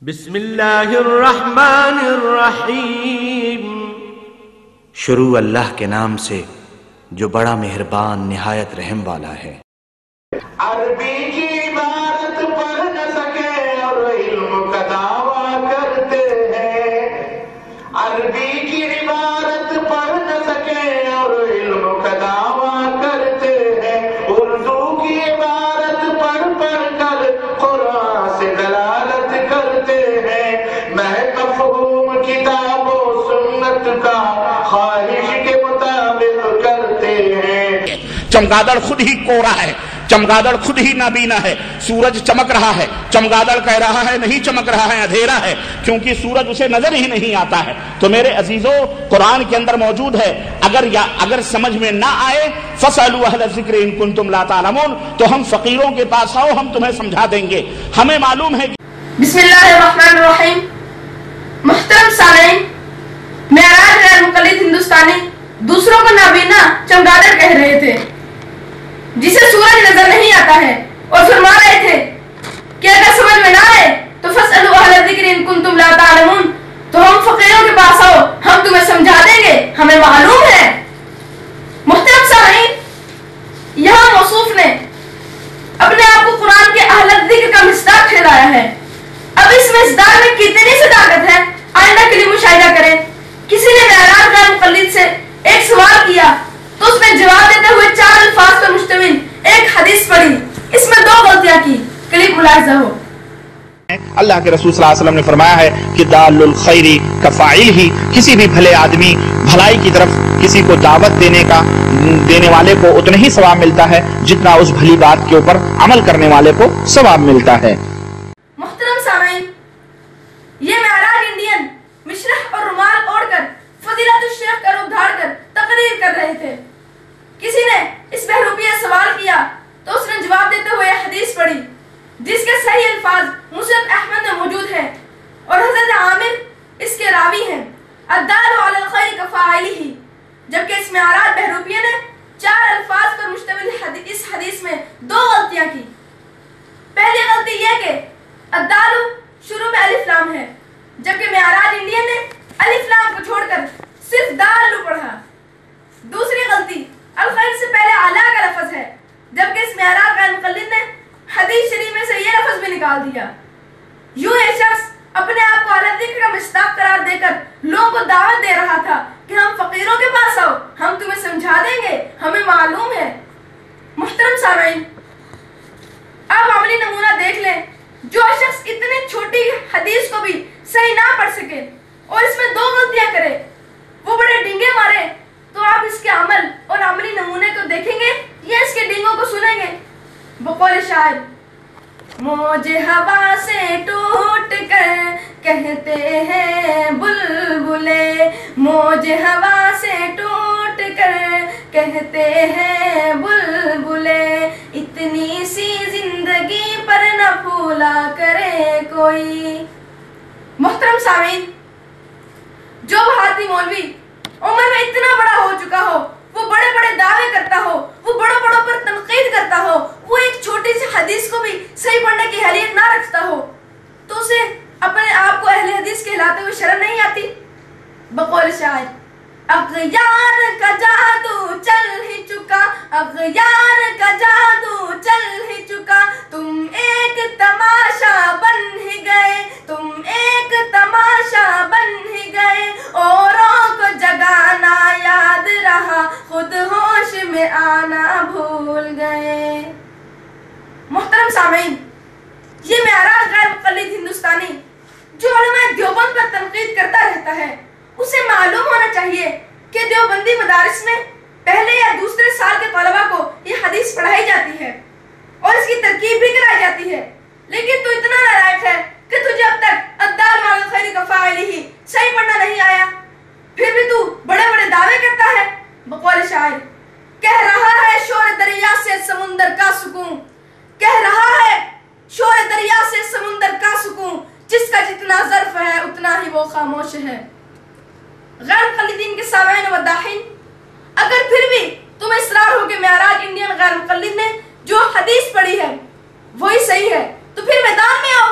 بسم اللہ الرحمن الرحیم۔ شروع اللہ کے نام سے جو بڑا مہربان نہایت رحم والا ہے۔ عربی کی عبارت پڑھ نہ سکے اور علم کا دعویٰ کرتے ہیں، عربی کی عبارت پڑھ نہ سکے اور علم کا دعویٰ کرتے ہیں، اردو کی عبارت پڑھ کر قرآن سے دلالت کرتے ہیں، محض مفہوم کتاب و سنت کا خواہش کے مطابق کرتے ہیں۔ چمگادڑ خود ہی کوڑا ہے، چمگادڑ خود ہی نابینا ہے، سورج چمک رہا ہے، چمگادڑ کہہ رہا ہے نہیں چمک رہا ہے، اندھیرا ہے، کیونکہ سورج اسے نظر ہی نہیں آتا ہے۔ تو میرے عزیزو، قرآن کے اندر موجود ہے، اگر سمجھ میں نہ آئے فَاسْأَلُوا أَهْلَ الذِّكْرِ إِن كُنتُمْ لَا تَعْلَمُونَ، تو ہم فقیروں کے پاس آؤ، ہم تمہیں سمجھا دیں گے۔ ہمیں معلوم ہے۔ بسم اللہ الرحمن الرحیم۔ محترم سامعین، معراج غیر مقلد ہندوستانی دوسروں کو نابینا چمگادڑ کہہ رہے تھے، جسے سورج نظر نہیں آتا ہے، اور فرما رہے تھے کہ اگر سمجھ میں نہ آئے تو فَاسْأَلُوا أَهْلَ الذِّكْرِ إِن كُنتُمْ لَا تَعْلَمُونَ، تو ہم فقیروں کے پاس آؤ، ہم تمہیں سمجھا دیں گے، ہمیں معلوم ہے۔ محترم سامعین، یہاں موصوف نے اپنے آپ کو قرآن کے اہل الذکر کا مصداق ٹھہرایا ہے۔ اب اس مصداق میں کتنی صداقت ہے، آئندہ کے لیے مشاہدہ کریں۔ کسی نے معراج غیر مقلد سے ایک سوال کیا تو اس نے جواب دیتے ہوئے 4 الفاظ پر مشتمل ایک حدیث پڑھی، اس میں 2 غلطیاں کی، کلپ ملاحظہ ہو۔ اللہ کے رسول صلی اللہ علیہ وسلم نے فرمایا ہے کہ دال الخیر کفاعل ہی، کسی بھی بھلے آدمی بھلائی کی طرف کسی کو دعوت دینے والے کو اتنا ہی ثواب ملتا ہے جتنا اس بھلی بات کے اوپر عمل کرنے والے کو ثواب ملتا ہے۔ محترم سامعین، یہ معراج انڈین مشرح اور رومال اوڑھ کر فضیلت الشیخ کا روپ دھار کر تقریر کر رہے تھے۔ کسی نے اس بہروپی سے سوال کیا تو اس نے جواب دیتے ہوئے حدیث پڑھی، جس کے صحیح الفاظ مسند احمد میں موجود ہیں، اور حضرت عامر اس کے راوی ہیں، الدال علی الخیر کفاعلہ، جبکہ اس معراج بہروپیہ نے 4 الفاظ پر مشتمل اس حدیث میں 2 غلطیاں کی۔ پہلی غلطی یہ کہ الدال شروع میں الف لام ہے، جبکہ معراج انڈین نے الف لام کو چھوڑ کر صرف دال پڑھا۔ دوسری غلطی، الخیر سے پہلے اعلیٰ کا لفظ ہے، جبکہ اس معراج غیر مقلد نے حدیث شریف میں سے یہ لفظ بھی نکال دیا۔ یوں یہ شخص اپنے آپ کو اہل ذکر کا مصداق قرار دے کر لوگوں کو دعوت دے رہا تھا کہ ہم فقیروں کے پاس آؤ، ہم تمہیں سمجھا دیں گے، ہمیں معلوم ہے۔ محترم سامعین، اب عملی نمونہ دیکھ لیں۔ جو شخص اتنی چھوٹی حدیث کو بھی صحیح نہ پڑھ سکے اور اس میں 2 غلطیاں کرے، وہ بڑے ڈنگے مارے، تو آپ اس کے عمل اور عملی نمونے کو دیکھیں گے یا اس کے ڈنگوں کو سنیں گے؟ بقول شاعر، موج ہوا سے ٹوٹ کر کہتے ہیں بلبلے، موج ہوا سے ٹوٹ کر کہتے ہیں بلبلے، اتنی سی زندگی پر نہ پھولا کرے کوئی۔ محترم سامعین، جو بھارتی مولوی عمر میں اتنا بڑا ہو چکا ہو، وہ بڑے بڑے دعوے کرتا ہو، وہ بڑوں بڑوں پر تنقید کرتا ہو، وہ ایک چھوٹی سی حدیث کو بھی صحیح پڑھنے کی اہلیت نہ رکھتا ہو، تو اسے اپنے آپ کو اہل حدیث کہلاتے ہوئے شرم نہیں آتی؟ بقول شاعر، اغیار کا جادو چل ہی چکا، اغیار کا جادو چل ہی چکا، تم ایک تماشا بن ہی گئے، تم ایک تماشا بن ہی گئے، اوروں کو جگانا یاد رہا، خود ہوش میں آنا بھول گئے۔ محترم سامعین، یہ معراج غیر مقلد ہندوستانی جو علماء دیوبند پر تنقید کرتا رہتا ہے، اسے معلوم ہونا چاہیے کہ دیوبندی مدارس میں پہلے یا دوسرے سال کے طلباء کو یہ حدیث پڑھائی جاتی ہے اور اس کی ترکیب بھی کرائی جاتی ہے، لیکن تو اتنا نالائق ہے کہ تجھے اب تک الدال علی الخیر کفاعلہ صحیح پڑھنا نہیں آیا، پھر بھی تو بڑے بڑے دعوے کرتا ہے۔ بقول شاعر، کہہ رہا ہے شور دریا سے سمندر کا سکون، کہہ رہا ہے شور دریا سے سمندر کا سکون، جس کا جتنا ظرف ہے اتنا ہی وہ خاموش ہے۔ غیر مقلدین کے سامعین و داخلین، اگر پھر بھی تم اصرار ہو کہ معراج انڈین غیر مقلد نے جو حدیث پڑھی ہے وہی صحیح ہے، تو پھر میدان میں آؤ